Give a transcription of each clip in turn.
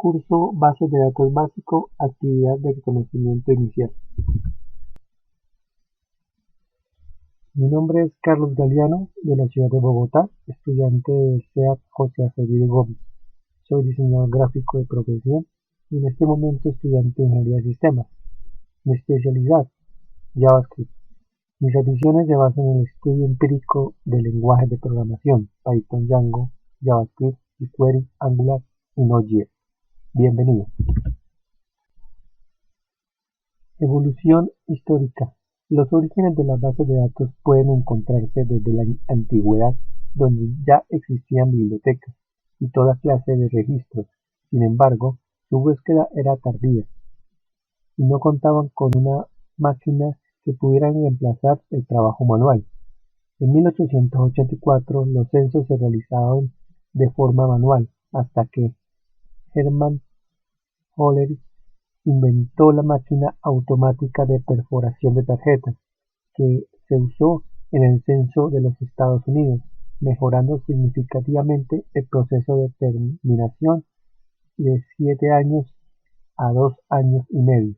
Curso Bases de datos básico, actividad de reconocimiento inicial. Mi nombre es Carlos Galeano, de la ciudad de Bogotá, estudiante del CEAP José Acevedo Gómez. Soy diseñador gráfico de profesión y en este momento estudiante de Ingeniería de Sistemas. Mi especialidad, JavaScript. Mis aficiones se basan en el estudio empírico de lenguajes de programación, Python, Django, JavaScript, jQuery, Angular y Node.js. Bienvenido. Evolución histórica. Los orígenes de las bases de datos pueden encontrarse desde la antigüedad, donde ya existían bibliotecas y toda clase de registros. Sin embargo, su búsqueda era tardía y no contaban con una máquina que pudieran reemplazar el trabajo manual. En 1884 los censos se realizaban de forma manual hasta que Hermann Hollerith inventó la máquina automática de perforación de tarjetas, que se usó en el censo de los Estados Unidos, mejorando significativamente el proceso de terminación de 7 años a 2 años y medio.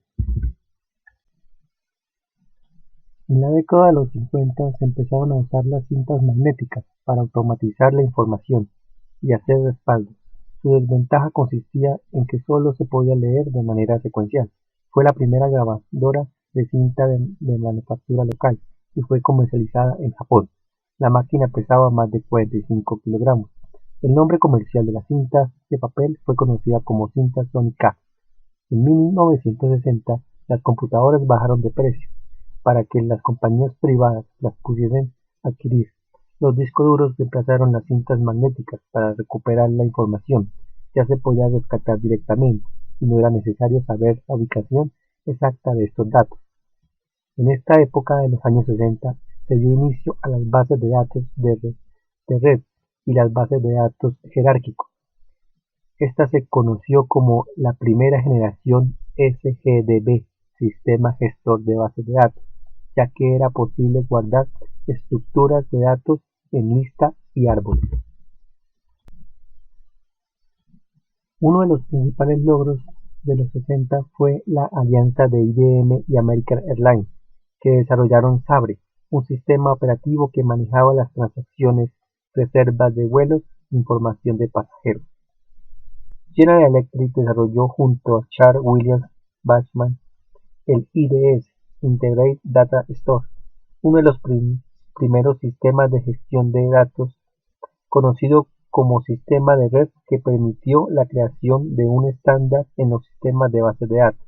En la década de los 50 se empezaron a usar las cintas magnéticas para automatizar la información y hacer respaldos. Su desventaja consistía en que solo se podía leer de manera secuencial. Fue la primera grabadora de cinta de manufactura local y fue comercializada en Japón. La máquina pesaba más de 45 kilogramos. El nombre comercial de la cinta de papel fue conocida como cinta Sony K. En 1960, las computadoras bajaron de precio para que las compañías privadas las pudieran adquirir. Los discos duros reemplazaron las cintas magnéticas para recuperar la información. Ya se podía rescatar directamente y no era necesario saber la ubicación exacta de estos datos. En esta época de los años 60 se dio inicio a las bases de datos de red y las bases de datos jerárquicos. Esta se conoció como la primera generación SGDB, Sistema Gestor de Bases de Datos, ya que era posible guardar estructuras de datos en lista y árboles. Uno de los principales logros de los 60 fue la alianza de IBM y American Airlines, que desarrollaron Sabre, un sistema operativo que manejaba las transacciones, reservas de vuelos e información de pasajeros. General Electric desarrolló junto a Charles William Bachmann el IDS, Integrated Data Store, uno de los primeros sistemas de gestión de datos, conocido como sistema de red, que permitió la creación de un estándar en los sistemas de bases de datos.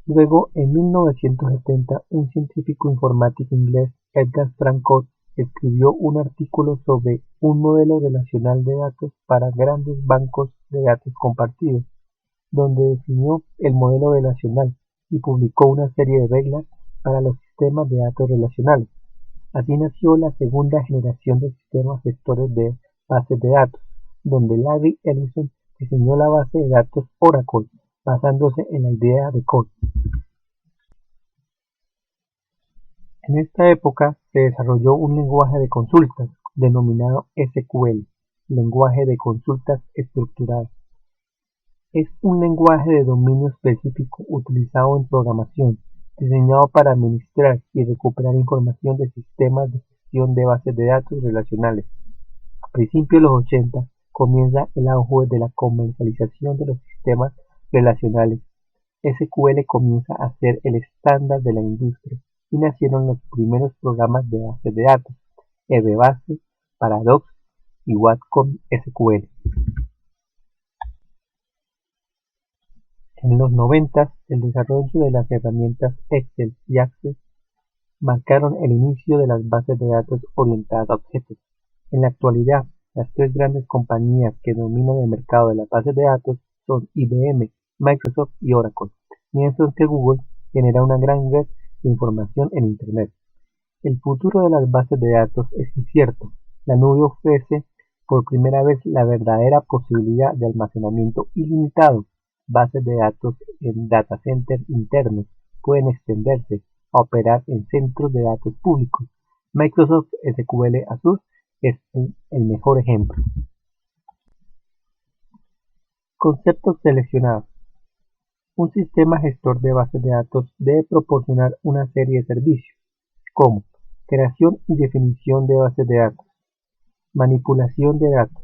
Luego, en 1970, un científico informático inglés, Edgar Frankfurt, escribió un artículo sobre un modelo relacional de datos para grandes bancos de datos compartidos, donde definió el modelo relacional y publicó una serie de reglas para los sistemas de datos relacionales. Así nació la segunda generación de sistemas gestores de bases de datos, donde Larry Ellison diseñó la base de datos Oracle, basándose en la idea de CORE. En esta época se desarrolló un lenguaje de consultas denominado SQL, lenguaje de consultas estructuradas. Es un lenguaje de dominio específico utilizado en programación, diseñado para administrar y recuperar información de sistemas de gestión de bases de datos relacionales. A principios de los 80 comienza el auge de la comercialización de los sistemas relacionales. SQL comienza a ser el estándar de la industria y nacieron los primeros programas de bases de datos, EBase, Paradox y Wacom SQL. En los 90, el desarrollo de las herramientas Excel y Access marcaron el inicio de las bases de datos orientadas a objetos. En la actualidad, las tres grandes compañías que dominan el mercado de las bases de datos son IBM, Microsoft y Oracle, mientras que Google genera una gran red de información en Internet. El futuro de las bases de datos es incierto. La nube ofrece por primera vez la verdadera posibilidad de almacenamiento ilimitado. Bases de datos en data centers internos pueden extenderse a operar en centros de datos públicos. Microsoft SQL Azure es el mejor ejemplo. Conceptos seleccionados. Un sistema gestor de bases de datos debe proporcionar una serie de servicios, como creación y definición de bases de datos, manipulación de datos,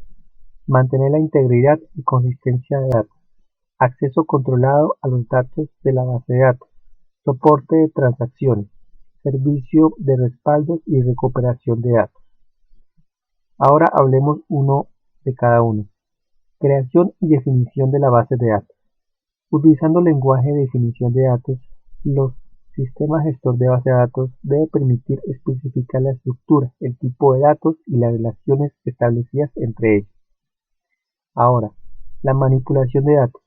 mantener la integridad y consistencia de datos, acceso controlado a los datos de la base de datos, soporte de transacciones, servicio de respaldos y recuperación de datos. Ahora hablemos uno de cada uno. Creación y definición de la base de datos. Utilizando lenguaje de definición de datos, los sistemas gestor de base de datos debe permitir especificar la estructura, el tipo de datos y las relaciones establecidas entre ellos. Ahora, la manipulación de datos.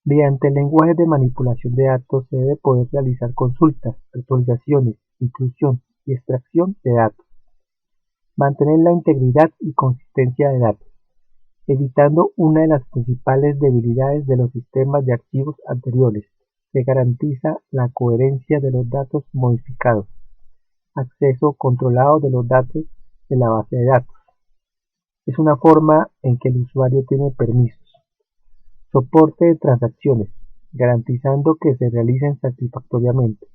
Mediante el lenguaje de manipulación de datos se debe poder realizar consultas, actualizaciones, inclusión y extracción de datos. Mantener la integridad y consistencia de datos, evitando una de las principales debilidades de los sistemas de archivos anteriores. Se garantiza la coherencia de los datos modificados. Acceso controlado de los datos de la base de datos. Es una forma en que el usuario tiene permisos. Soporte de transacciones, garantizando que se realicen satisfactoriamente.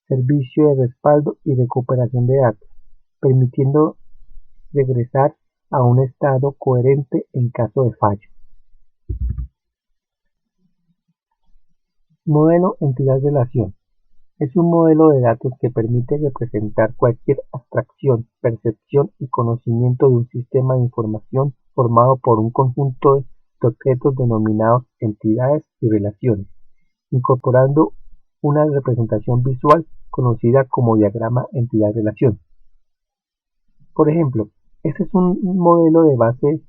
Servicio de respaldo y recuperación de datos, permitiendo regresar a un estado coherente en caso de fallo. Modelo entidad-relación. Es un modelo de datos que permite representar cualquier abstracción, percepción y conocimiento de un sistema de información formado por un conjunto de objetos denominados entidades y relaciones, incorporando una representación visual conocida como diagrama entidad-relación. Por ejemplo, este es un modelo de base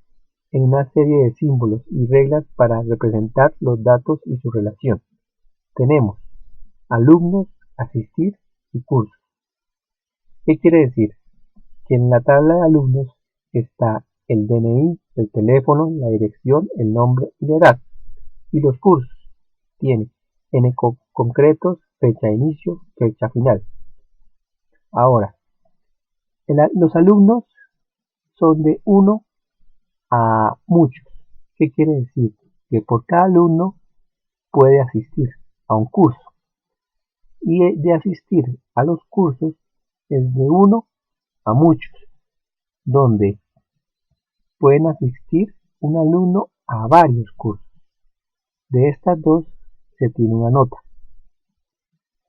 en una serie de símbolos y reglas para representar los datos y su relación. Tenemos alumnos, asistir y cursos. ¿Qué quiere decir? Que en la tabla de alumnos está el DNI, el teléfono, la dirección, el nombre y la edad. Y los cursos tienen N concretos, fecha de inicio, fecha final. Ahora, los alumnos son de 1 a muchos. ¿Qué quiere decir? Que por cada alumno puede asistir a un curso. Y de asistir a los cursos es de 1 a muchos, donde pueden asistir un alumno a varios cursos. De estas dos se tiene una nota.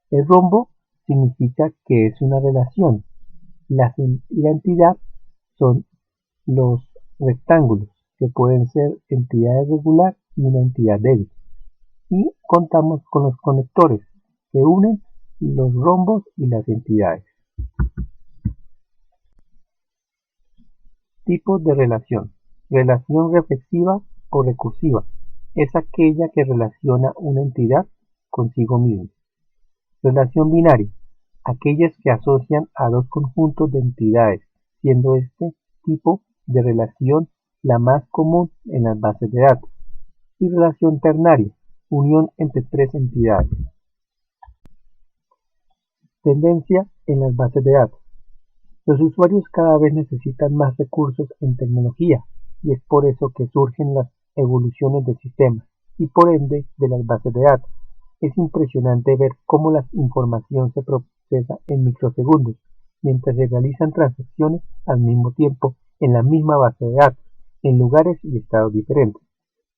El rombo significa que es una relación. Y la entidad son los rectángulos, que pueden ser entidades regular y una entidad débil. Y contamos con los conectores, que unen los rombos y las entidades. Tipos de relación. Relación reflexiva o recursiva. Es aquella que relaciona una entidad consigo misma. Relación binaria. Aquellas que asocian a dos conjuntos de entidades, siendo este tipo de relación la más común en las bases de datos. Y relación ternaria. Unión entre tres entidades. Tendencia en las bases de datos. Los usuarios cada vez necesitan más recursos en tecnología y es por eso que surgen las evoluciones de sistemas y por ende de las bases de datos. Es impresionante ver cómo la información se procesa en microsegundos mientras se realizan transacciones al mismo tiempo en la misma base de datos, en lugares y estados diferentes.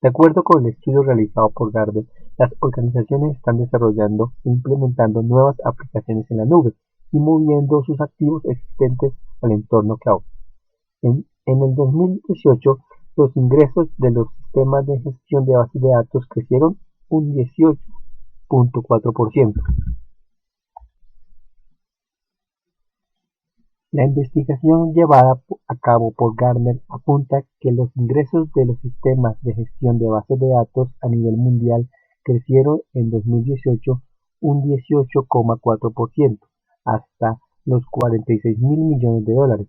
De acuerdo con el estudio realizado por Gartner, las organizaciones están desarrollando e implementando nuevas aplicaciones en la nube y moviendo sus activos existentes al entorno cloud. En el 2018, los ingresos de los sistemas de gestión de bases de datos crecieron un 18.4%. La investigación llevada a cabo por Gartner apunta que los ingresos de los sistemas de gestión de bases de datos a nivel mundial crecieron en 2018 un 18.4%, hasta los 46.000 millones de dólares.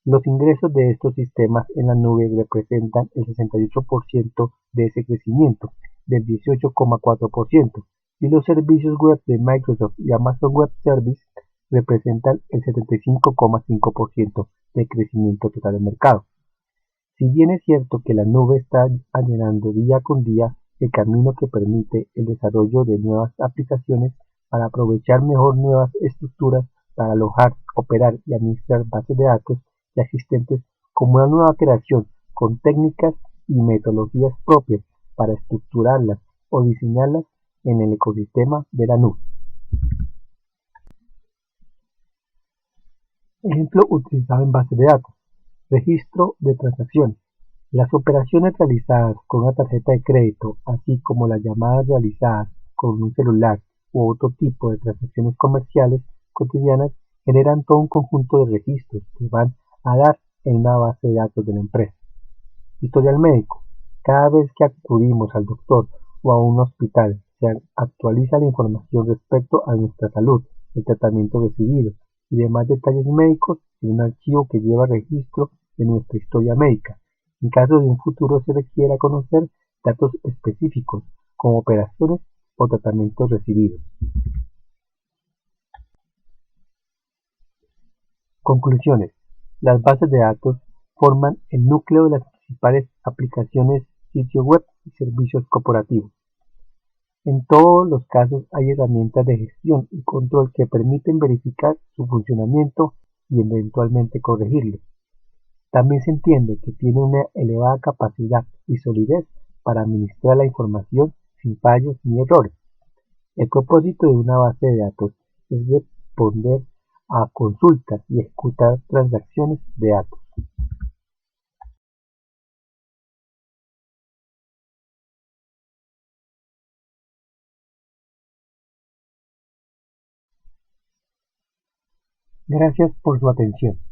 Los ingresos de estos sistemas en la nube representan el 68% de ese crecimiento, del 18.4%, y los servicios web de Microsoft y Amazon Web Services representan el 75.5% del crecimiento total del mercado. Si bien es cierto que la nube está allanando día con día el camino que permite el desarrollo de nuevas aplicaciones para aprovechar mejor nuevas estructuras para alojar, operar y administrar bases de datos ya existentes, como una nueva creación con técnicas y metodologías propias para estructurarlas o diseñarlas en el ecosistema de la nube. Ejemplo utilizado en bases de datos. Registro de transacciones. Las operaciones realizadas con una tarjeta de crédito, así como las llamadas realizadas con un celular u otro tipo de transacciones comerciales cotidianas, generan todo un conjunto de registros que van a dar en una base de datos de la empresa. Historial médico. Cada vez que acudimos al doctor o a un hospital, se actualiza la información respecto a nuestra salud, el tratamiento recibido y demás detalles médicos en un archivo que lleva registro de nuestra historia médica. En caso de un futuro se requiera conocer datos específicos, como operaciones o tratamientos recibidos. Conclusiones. Las bases de datos forman el núcleo de las principales aplicaciones, sitios web y servicios corporativos. En todos los casos hay herramientas de gestión y control que permiten verificar su funcionamiento y eventualmente corregirlo. También se entiende que tiene una elevada capacidad y solidez para administrar la información sin fallos ni errores. El propósito de una base de datos es responder a consultas y ejecutar transacciones de datos. Gracias por su atención.